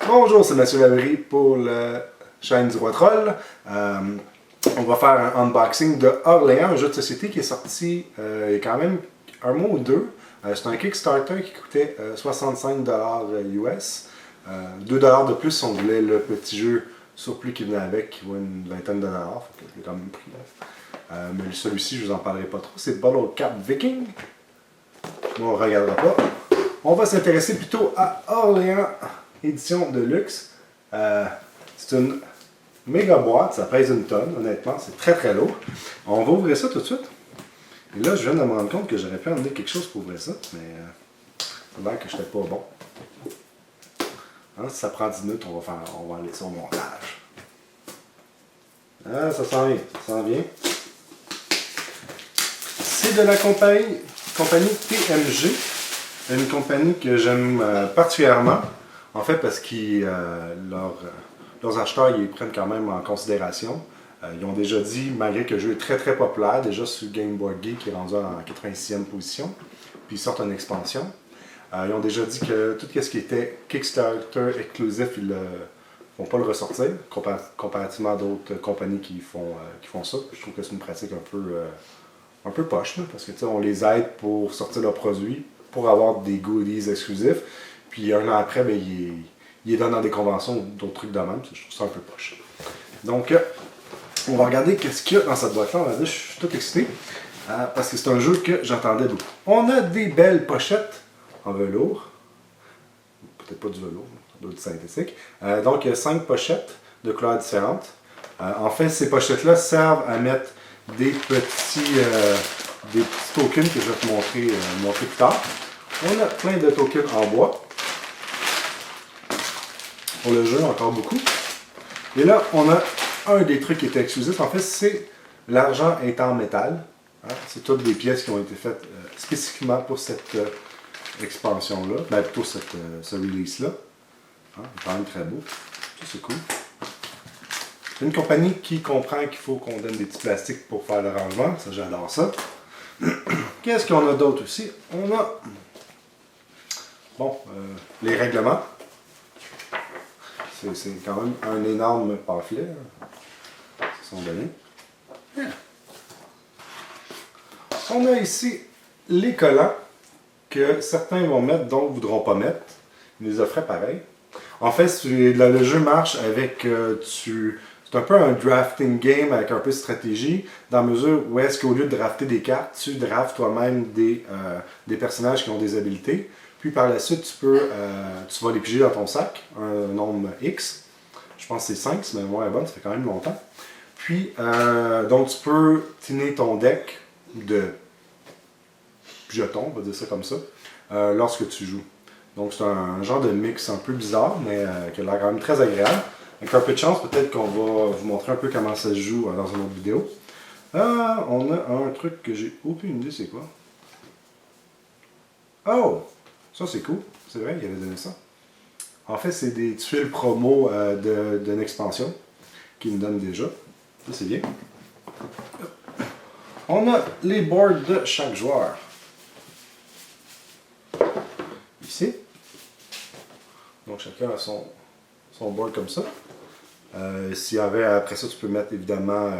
Bonjour, c'est Mathieu Labrie pour la chaîne du Roi Troll. On va faire un unboxing de Orléans, un jeu de société qui est sorti il y a quand même un mois ou deux. C'est un Kickstarter qui coûtait 65$ US. 2$ de plus si on voulait le petit jeu surplus qui venait avec, qui vaut une vingtaine de dollars. Fait que je l'ai quand même pris. Mais celui-ci, je vous en parlerai pas trop. C'est Bottle Cap Viking. Bon, on ne regardera pas. On va s'intéresser plutôt à Orléans édition de luxe. C'est une méga boîte, ça pèse une tonne, honnêtement, c'est très très lourd. On va ouvrir ça tout de suite. Et là, je viens de me rendre compte que j'aurais pu emmener quelque chose pour ouvrir ça, mais c'est l'air que je n'étais pas bon. Hein, si ça prend 10 minutes, on va aller ça au montage. Ah, ça s'en vient, ça s'en vient. C'est de la compagnie TMG, une compagnie que j'aime particulièrement. En fait, parce que leurs acheteurs, ils les prennent quand même en considération. Ils ont déjà dit, malgré que le jeu est très très populaire, déjà sur Game Boy Geek qui est rendu en 86e position, puis ils sortent une expansion. Ils ont déjà dit que tout ce qui était Kickstarter exclusif, ils ne vont pas le ressortir, comparativement à d'autres compagnies qui font ça. Je trouve que c'est une pratique un peu poche, là, parce que on les aide pour sortir leurs produits, pour avoir des goodies exclusifs. Puis un an après, ben, il est dans des conventions ou d'autres trucs de même. Je trouve ça un peu poche. Donc, on va regarder qu'est-ce qu'il y a dans cette boîte-là. Je suis tout excité parce que c'est un jeu que j'attendais beaucoup. On a des belles pochettes en velours. Peut-être pas du velours, ça doit être synthétique. Donc, il y a 5 pochettes de couleurs différentes. En fait, ces pochettes-là servent à mettre des petits tokens que je vais te montrer plus tard. On a plein de tokens en bois. Pour le jeu, encore beaucoup. Et là, on a un des trucs qui était exclusif. En fait, c'est l'argent est en métal. Hein? C'est toutes des pièces qui ont été faites spécifiquement pour cette expansion-là. Ben, plutôt ce release-là. Hein? C'est quand même très beau. Ça, c'est cool. C'est une compagnie qui comprend qu'il faut qu'on donne des petits plastiques pour faire le rangement. Ça, j'adore ça. Qu'est-ce qu'on a d'autre aussi? On a les règlements. C'est quand même un énorme pamphlet. Ils sont donnés. Yeah. On a ici les collants que certains vont mettre, d'autres ne voudront pas mettre. Ils les offraient pareil. En fait, le jeu marche avec... c'est un peu un drafting game avec un peu de stratégie, dans la mesure où est-ce qu'au lieu de drafter des cartes, tu draftes toi-même des personnages qui ont des habiletés. Puis par la suite, tu vas les piger dans ton sac, un nombre X. Je pense que c'est 5, si ma mémoire est bonne, ça fait quand même longtemps. Puis, donc tu peux tiner ton deck de jetons, on va dire ça comme ça, lorsque tu joues. Donc c'est un genre de mix un peu bizarre, mais qui a l'air quand même très agréable. Avec un peu de chance, peut-être qu'on va vous montrer un peu comment ça se joue dans une autre vidéo. On a un truc que j'ai aucune idée c'est quoi. Oh! Ça, c'est cool. C'est vrai, il avait donné ça. En fait, c'est des tuiles promo d'une expansion qu'il me donne déjà. Ça, c'est bien. On a les boards de chaque joueur. Ici. Donc, chacun a son board comme ça. S'il y avait, après ça, tu peux mettre évidemment,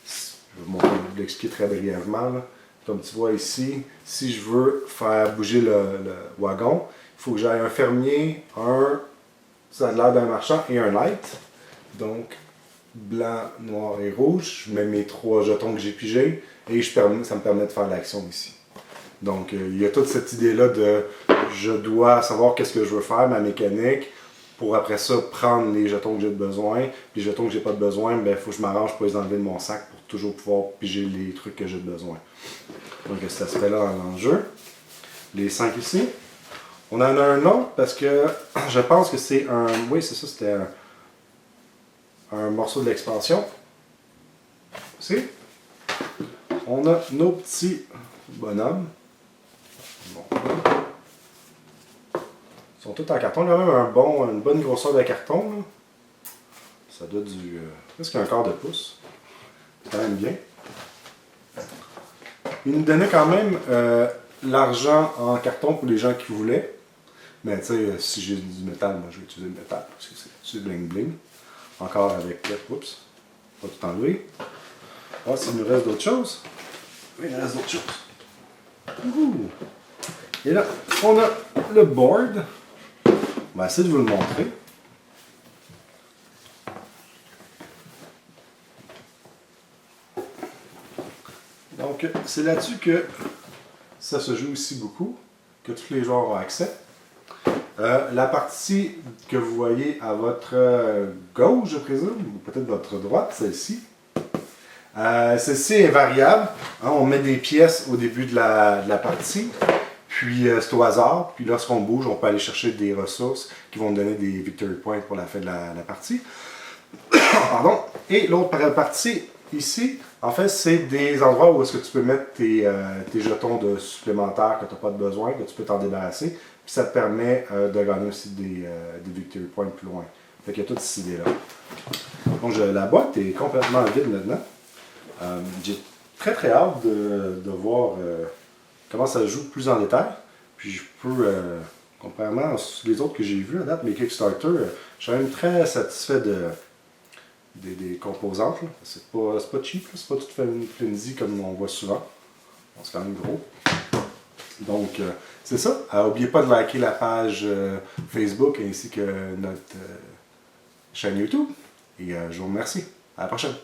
je vais vous l'expliquer très brièvement, là. Comme tu vois ici, si je veux faire bouger le wagon, il faut que j'aille un fermier, ça a l'air d'un marchand et un light. Donc, blanc, noir et rouge. Je mets mes 3 jetons que j'ai pigés et ça me permet de faire l'action ici. Donc, il y a toute cette idée-là de je dois savoir qu'est-ce que je veux faire, ma mécanique, pour après ça prendre les jetons que j'ai besoin. Puis les jetons que j'ai pas de besoin, il faut que je m'arrange pour les enlever de mon sac pour toujours pouvoir piger les trucs que j'ai besoin. Donc cet aspect-là dans le jeu. Les 5 ici. On en a un autre parce que je pense que c'est un... Oui, c'est ça, c'était un morceau de l'expansion. Ici. On a nos petits bonhommes. Bon. Ils sont tous en carton. Il y a même une bonne grosseur de carton. Là. Ça doit du... presque un quart de pouce. C'est quand même bien. Ils nous donnaient quand même l'argent en carton pour les gens qui voulaient. Mais tu sais, si j'ai du métal, moi je vais utiliser le métal parce que c'est du bling bling. Encore avec, oups, pas tout enlever. Ah, s'il nous reste d'autres choses. Oui, il nous reste d'autres choses. Ouh. Et là, on a le board. On va essayer de vous le montrer. Donc, c'est là-dessus que ça se joue ici beaucoup, que tous les joueurs ont accès. La partie que vous voyez à votre gauche, je présume, ou peut-être votre droite, celle-ci. Celle-ci est variable. Hein, on met des pièces au début de la partie, puis c'est au hasard. Puis lorsqu'on bouge, on peut aller chercher des ressources qui vont donner des victory points pour la fin de la partie. Pardon. Et l'autre partie, ici, en fait, c'est des endroits où est-ce que tu peux mettre tes jetons de supplémentaires que tu n'as pas de besoin, que tu peux t'en débarrasser. Puis ça te permet de gagner aussi des victory points plus loin. Fait qu'il y a toute cette idée-là. Donc la boîte est complètement vide maintenant. J'ai très très hâte de voir comment ça se joue plus en détail. Puis je peux, contrairement à les autres que j'ai vus à date, mes Kickstarter, je suis quand même très satisfait des composantes. C'est pas cheap, c'est pas tout flimsy comme on voit souvent. Bon, c'est quand même gros. Donc, c'est ça. N'oubliez pas de liker la page Facebook ainsi que notre chaîne YouTube. Et je vous remercie. À la prochaine.